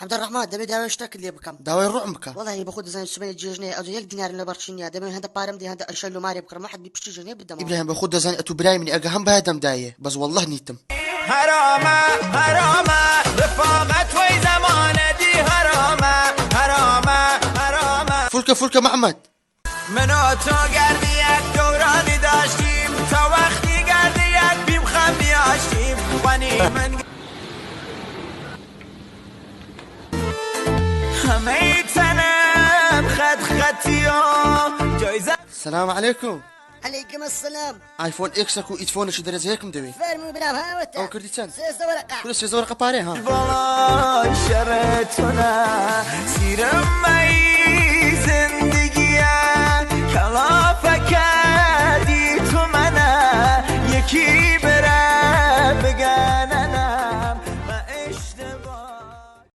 عبد الرحمن دەبێت داوای شتێک لێ بکەم. داوای ڕوحم بکە. وەڵی بەخۆ دەزانێت سبەی جێژنەیە ئەو 1 دینار لە بەرچینیا دەبێت هەندە پارەم دی هەندە ئەشەل و مارێ بکڕم حد بی پشتی ژنێ بدەمەوە. ئیبراهیم بەخۆ دەزانێت ئەتو برای منی ئەگە هەم باەدەم دایە بەس والله نیتم. هەرامە هەرامە رفاقەت وەی زەمانەدی هەرامە هەرامە هەرامە. فولکە محەممەد من و تۆ گەردیەک دەورانی داشتیم تا وەختی گەردیەک بیم خەمی ئاشتیم وەنی من همەی تەنم خەتخەتیۆ جۆیزە. سلام علیکم. عەلەیکم السلام. آیفۆن ئێکسەک و ئیتفۆنێکی دەرەجەیەکم دەوێت. فەرمووی برام هاوەتە. ئەو کردی چەند؟ 300 وەرەقە. کورە 300 وەرەقە پارەیە ها. بەڵای شەڕێ تۆنا سیرم